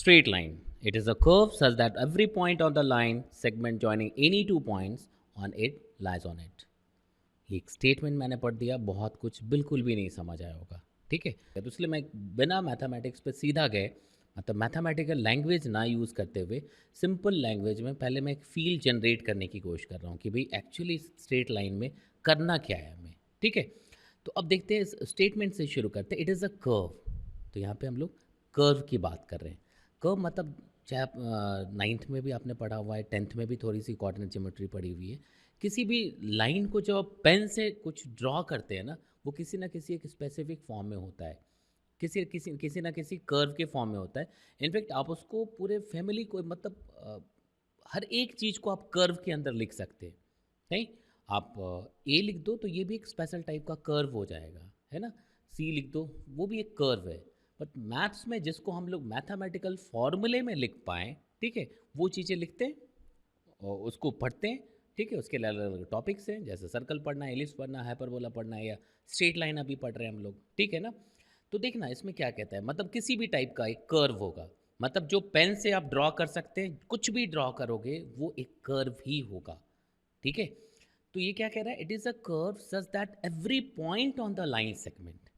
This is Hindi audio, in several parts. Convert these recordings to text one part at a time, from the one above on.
Straight line. It is a curve such that every point on the line segment joining any two points on it lies on it. एक स्टेटमेंट मैंने पढ़ दिया, बहुत कुछ बिल्कुल भी नहीं समझ आया होगा, ठीक है। तो इसलिए मैं बिना मैथमेटिक्स पे सीधा गए, मतलब मैथमेटिकल लैंग्वेज ना यूज़ करते हुए सिंपल लैंग्वेज में पहले मैं एक फील जनरेट करने की कोशिश कर रहा हूँ कि भाई एक्चुअली स्ट्रेट लाइन में करना क्या है हमें, ठीक है। तो अब देखते हैं, इस स्टेटमेंट से शुरू करते हैं। It is a curve. तो यहाँ पे हम लोग कर्व की बात कर रहे हैं। कर्व मतलब चाहे आप नाइन्थ में भी आपने पढ़ा हुआ है, टेंथ में भी थोड़ी सी कोऑर्डिनेट ज्योमेट्री पढ़ी हुई है। किसी भी लाइन को जब आप पेन से कुछ ड्रॉ करते हैं ना, वो किसी ना किसी एक स्पेसिफिक फॉर्म में होता है, किसी किसी किसी ना किसी कर्व के फॉर्म में होता है। इनफैक्ट आप उसको पूरे फैमिली को, मतलब हर एक चीज़ को आप कर्व के अंदर लिख सकते हैं। नहीं, आप ए लिख दो तो ये भी एक स्पेशल टाइप का कर्व हो जाएगा, है ना। सी लिख दो, वो भी एक कर्व है। बट मैथ्स में जिसको हम लोग मैथमेटिकल फॉर्मूले में लिख पाएँ, ठीक है, वो चीज़ें लिखते हैं और उसको पढ़ते हैं, ठीक है। उसके अलग अलग टॉपिक्स हैं, जैसे सर्कल पढ़ना है, एलिप्स पढ़ना है, हाइपरबोला पढ़ना है, या स्ट्रेट लाइन अभी पढ़ रहे हैं हम लोग, ठीक है ना। तो देखना इसमें क्या कहता है, मतलब किसी भी टाइप का एक कर्व होगा, मतलब जो पेन से आप ड्रॉ कर सकते हैं, कुछ भी ड्रॉ करोगे वो एक कर्व ही होगा, ठीक है। तो ये क्या कह रहा है, it is a curve such that every point on the line segment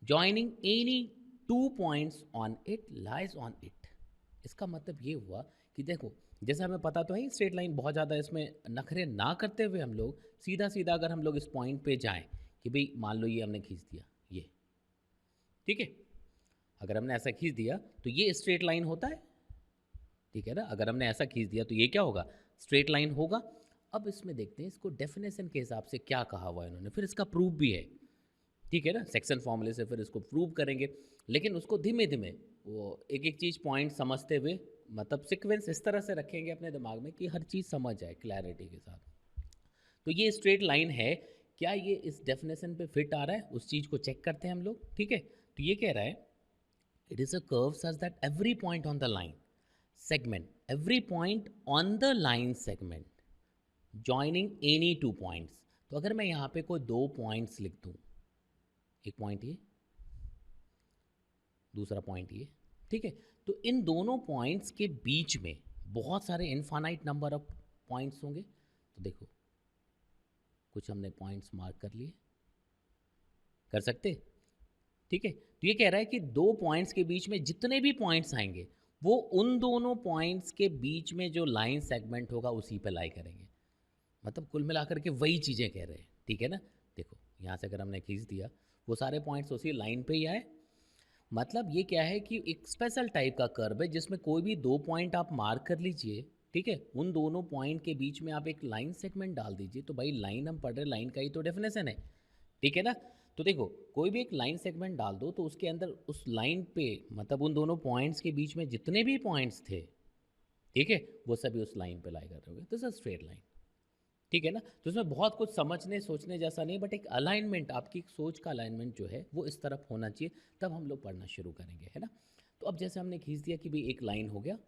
joining any two points on it lies on it. इसका मतलब ये हुआ कि देखो, जैसे हमें पता तो है स्ट्रेट लाइन बहुत ज़्यादा, इसमें नखरे ना करते हुए हम लोग सीधा सीधा अगर हम लोग इस पॉइंट पे जाएं कि भाई मान लो ये हमने खींच दिया, ये ठीक है। अगर हमने ऐसा खींच दिया तो ये स्ट्रेट लाइन होता है, ठीक है ना। अगर हमने ऐसा खींच दिया तो ये क्या होगा, स्ट्रेट लाइन होगा। अब इसमें देखते हैं इसको डेफिनेशन के हिसाब से क्या कहा हुआ है इन्होंने, फिर इसका प्रूफ भी है, ठीक है ना। सेक्शन फॉर्मूले से फिर इसको प्रूव करेंगे, लेकिन उसको धीमे धीमे वो एक एक चीज़ पॉइंट समझते हुए, मतलब सीक्वेंस इस तरह से रखेंगे अपने दिमाग में कि हर चीज़ समझ जाए क्लैरिटी के साथ। तो ये स्ट्रेट लाइन है, क्या ये इस डेफिनेशन पे फिट आ रहा है, उस चीज़ को चेक करते हैं हम लोग, ठीक है। तो ये कह रहा है, it is a curve such that every point on the line segment every point on the line segment joining any two points। तो अगर मैं यहाँ पे कोई दो पॉइंट्स लिख दूँ, एक पॉइंट ये, दूसरा पॉइंट ये, ठीक है। तो इन दोनों पॉइंट्स के बीच में बहुत सारे इनफाइनाइट नंबर ऑफ पॉइंट्स होंगे। तो देखो, कुछ हमने पॉइंट्स मार्क कर लिए, कर सकते, ठीक है। तो ये कह रहा है कि दो पॉइंट्स के बीच में जितने भी पॉइंट्स आएंगे वो उन दोनों पॉइंट्स के बीच में जो लाइन सेगमेंट होगा उसी पे लाई करेंगे। मतलब कुल मिलाकर के वही चीज़ें कह रहे हैं, ठीक है ना। देखो यहाँ से अगर हमने खींच दिया, वो सारे पॉइंट्स उसी लाइन पे ही आए। मतलब ये क्या है कि एक स्पेशल टाइप का कर्व है जिसमें कोई भी दो पॉइंट आप मार्क कर लीजिए, ठीक है। उन दोनों पॉइंट के बीच में आप एक लाइन सेगमेंट डाल दीजिए, तो भाई लाइन हम पढ़ रहे, लाइन का ही तो डेफिनेशन है, ठीक है ना। तो देखो, कोई भी एक लाइन सेगमेंट डाल दो तो उसके अंदर उस लाइन पे, मतलब उन दोनों पॉइंट्स के बीच में जितने भी पॉइंट्स थे, ठीक है, वो सभी उस लाइन पे लाई कर रहे होंगे। दिस इज स्ट्रेट लाइन, ठीक है ना। तो इसमें बहुत कुछ समझने सोचने जैसा नहीं, बट एक अलाइनमेंट, आपकी सोच का अलाइनमेंट जो है वो इस तरफ होना चाहिए, तब हम लोग पढ़ना शुरू करेंगे, है ना। तो अब जैसे हमने खींच दिया कि भाई एक लाइन हो गया,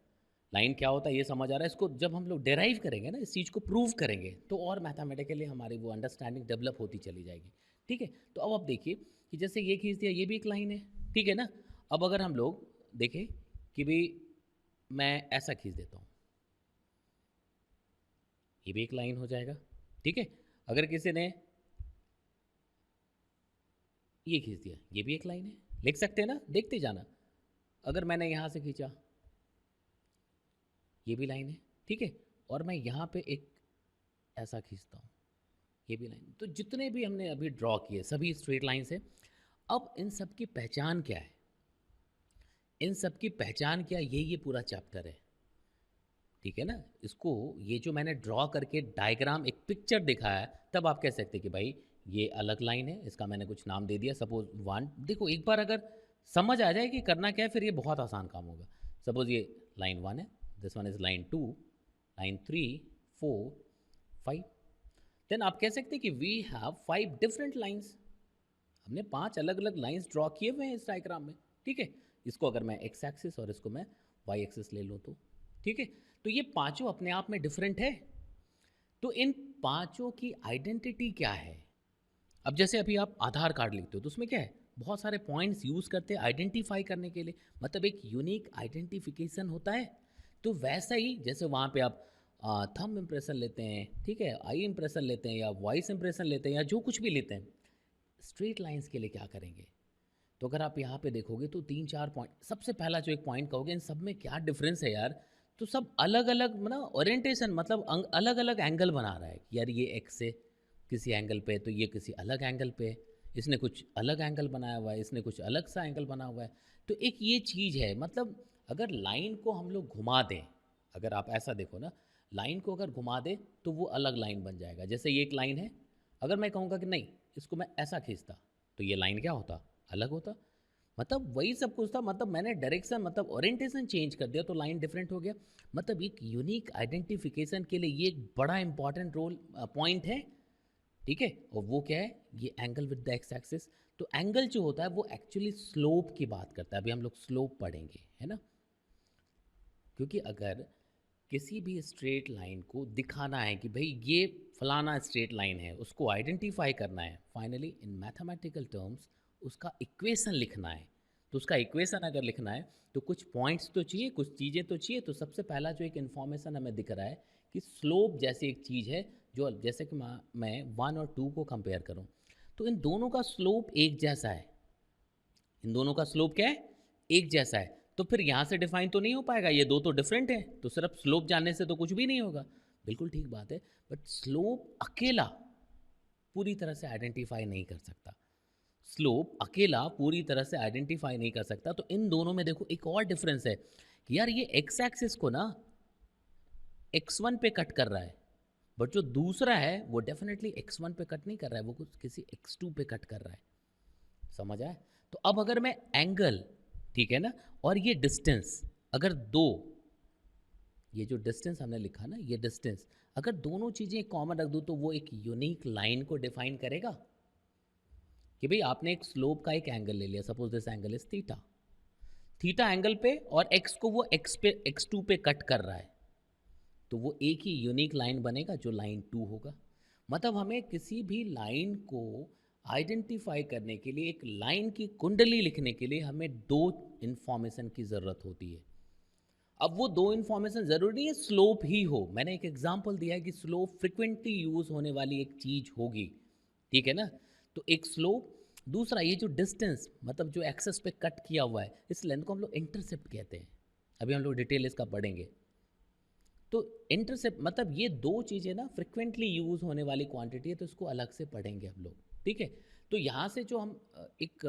लाइन क्या होता है ये समझ आ रहा है। इसको जब हम लोग डेराइव करेंगे ना, इस चीज़ को प्रूव करेंगे, तो और मैथमेटिकली हमारी वो अंडरस्टैंडिंग डेवलप होती चली जाएगी, ठीक है। तो अब आप देखिए कि जैसे ये खींच दिया, ये भी एक लाइन है, ठीक है ना। अब अगर हम लोग देखें कि भाई मैं ऐसा खींच देता हूँ, ये भी एक लाइन हो जाएगा, ठीक है। अगर किसी ने ये खींच दिया, ये भी एक लाइन है, लिख सकते हैं ना, देखते जाना। अगर मैंने यहाँ से खींचा, ये भी लाइन है, ठीक है। और मैं यहाँ पे एक ऐसा खींचता हूँ, ये भी लाइन। तो जितने भी हमने अभी ड्रॉ किए सभी स्ट्रेट लाइन से। अब इन सब की पहचान क्या है, इन सब की पहचान क्या, ये पूरा चैप्टर है, ठीक है ना। इसको, ये जो मैंने ड्रॉ करके डायग्राम एक पिक्चर दिखाया है, तब आप कह सकते हैं कि भाई ये अलग लाइन है, इसका मैंने कुछ नाम दे दिया, सपोज वन। देखो एक बार अगर समझ आ जाए कि करना क्या है, फिर ये बहुत आसान काम होगा। सपोज ये लाइन वन है, this one is line two, line three, four, five. Then आप कह सकते हैं कि we have five different lines. हमने पांच अलग अलग लाइन्स ड्रॉ किए हुए हैं इस डायग्राम में, ठीक है। इसको अगर मैं एक्स एक्सिस और इसको मैं वाई एक्सिस ले लूँ तो, ठीक है। तो ये पांचों अपने आप में डिफरेंट है। तो इन पांचों की आइडेंटिटी क्या है। अब जैसे अभी आप आधार कार्ड लिखते हो तो उसमें क्या है, बहुत सारे पॉइंट्स यूज़ करते हैं आइडेंटिफाई करने के लिए, मतलब एक यूनिक आइडेंटिफिकेशन होता है। तो वैसा ही जैसे वहाँ पे आप थंब इम्प्रेशन लेते हैं, ठीक है, आई इम्प्रेशन लेते हैं या वॉइस इम्प्रेशन लेते हैं या जो कुछ भी लेते हैं, स्ट्रेट लाइंस के लिए क्या करेंगे? तो अगर आप यहाँ पे देखोगे तो 3-4 पॉइंट, सबसे पहला जो एक पॉइंट कहोगे इन सब में क्या डिफरेंस है यार? तो सब अलग-अलग मतलब ओरिएंटेशन, मतलब अलग-अलग एंगल बना रहा है कि यार ये एक्स है किसी एंगल पे, तो ये किसी अलग एंगल पे है। इसने कुछ अलग एंगल बनाया हुआ है, इसने कुछ अलग सा एंगल बना हुआ है। तो एक ये चीज़ है, मतलब अगर लाइन को हम लोग घुमा दें, अगर आप ऐसा देखो ना, लाइन को अगर घुमा दें तो वो अलग लाइन बन जाएगा। जैसे ये एक लाइन है, अगर मैं कहूँगा कि नहीं इसको मैं ऐसा खींचता, तो ये लाइन क्या होता? अलग होता। मतलब वही सब कुछ था, मतलब मैंने डायरेक्शन मतलब ओरिएंटेशन चेंज कर दिया तो लाइन डिफरेंट हो गया। मतलब एक यूनिक आइडेंटिफिकेशन के लिए ये एक बड़ा इंपॉर्टेंट रोल पॉइंट है, ठीक है। और वो क्या है? ये angle with the x axis. तो एंगल जो होता है वो एक्चुअली स्लोप की बात करता है। अभी हम लोग स्लोप पढ़ेंगे, है ना। क्योंकि अगर किसी भी स्ट्रेट लाइन को दिखाना है कि भाई ये फलाना स्ट्रेट लाइन है, उसको आइडेंटिफाई करना है, फाइनली इन मैथमेटिकल टर्म्स उसका इक्वेशन लिखना है। तो उसका इक्वेशन अगर लिखना है तो कुछ पॉइंट्स तो चाहिए, कुछ चीज़ें तो चाहिए। तो सबसे पहला जो एक इन्फॉर्मेशन हमें दिख रहा है कि स्लोप जैसी एक चीज़ है, जो जैसे कि मैं 1 और 2 को कंपेयर करूं, तो इन दोनों का स्लोप एक जैसा है। इन दोनों का स्लोप क्या है? एक जैसा है। तो फिर यहाँ से डिफाइन तो नहीं हो पाएगा, ये दो तो डिफरेंट है, तो सिर्फ स्लोप जानने से तो कुछ भी नहीं होगा। बिल्कुल ठीक बात है, बट स्लोप अकेला पूरी तरह से आइडेंटिफाई नहीं कर सकता। स्लोप अकेला पूरी तरह से आइडेंटिफाई नहीं कर सकता। तो इन दोनों में देखो एक और डिफरेंस है कि यार ये एक्स एक्सिस को ना x1 पे कट कर रहा है, बट जो दूसरा है वो डेफिनेटली x1 पे कट नहीं कर रहा है, वो कुछ किसी x2 पे कट कर रहा है। समझ आया? तो अब अगर मैं एंगल, ठीक है ना, और ये डिस्टेंस, अगर दो, ये जो डिस्टेंस हमने लिखा ना, ये डिस्टेंस अगर दोनों चीज़ें कॉमन रख दूँ तो वो एक यूनिक लाइन को डिफाइन करेगा कि भाई आपने एक स्लोप का एक एंगल ले लिया, suppose this angle is theta, theta angle पे, और एक्स को वो एक्स पे x2 पे कट कर रहा है, तो वो एक ही यूनिक लाइन बनेगा जो लाइन 2 होगा। मतलब हमें किसी भी लाइन को आइडेंटिफाई करने के लिए, एक लाइन की कुंडली लिखने के लिए हमें दो इन्फॉर्मेशन की ज़रूरत होती है। अब वो दो इन्फॉर्मेशन ज़रूरी नहीं है स्लोप ही हो। मैंने एक एग्जांपल दिया है कि स्लोप फ्रिक्वेंटली यूज़ होने वाली एक चीज़ होगी, ठीक है ना। तो एक स्लोप, दूसरा ये जो डिस्टेंस, मतलब जो एक्सेस पे कट किया हुआ है, इस लेंथ को हम लोग इंटरसेप्ट कहते हैं। अभी हम लोग डिटेल इसका पढ़ेंगे। तो इंटरसेप्ट मतलब ये दो चीज़ें ना फ्रिक्वेंटली यूज़ होने वाली क्वांटिटी है, तो इसको अलग से पढ़ेंगे हम लोग, ठीक है। तो यहाँ से जो हम एक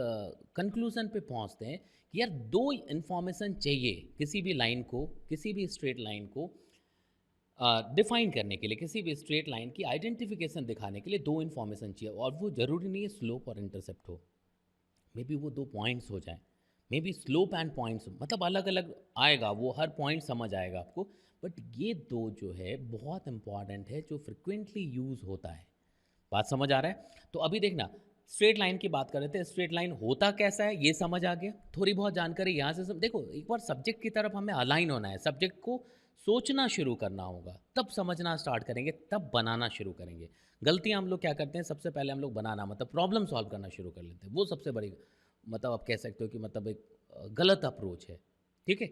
कंक्लूजन पे पहुँचते हैं कि यार दो इन्फॉर्मेशन चाहिए किसी भी लाइन को, किसी भी स्ट्रेट लाइन को डिफाइन करने के लिए, किसी भी स्ट्रेट लाइन की आइडेंटिफिकेशन दिखाने के लिए दो इन्फॉर्मेशन चाहिए, और वो ज़रूरी नहीं है स्लोप और इंटरसेप्ट हो। मे बी वो दो पॉइंट्स हो जाएं, may be slope and points, मतलब अलग अलग आएगा, वो हर पॉइंट समझ आएगा आपको। बट ये दो जो है बहुत इंपॉर्टेंट है, जो फ्रिक्वेंटली यूज़ होता है। बात समझ आ रहा है? तो अभी देखना, स्ट्रेट लाइन की बात कर रहे थे, स्ट्रेट लाइन होता कैसा है ये समझ आ गया, थोड़ी बहुत जानकारी यहाँ से देखो, एक बार सब्जेक्ट की तरफ हमें अलाइन होना है, सब्जेक्ट को सोचना शुरू करना होगा, तब समझना स्टार्ट करेंगे, तब बनाना शुरू करेंगे। गलतियाँ हम लोग क्या करते हैं, सबसे पहले हम लोग बनाना मतलब प्रॉब्लम सॉल्व करना शुरू कर लेते हैं, वो सबसे बड़ी मतलब आप कह सकते हो कि मतलब एक गलत अप्रोच है, ठीक है।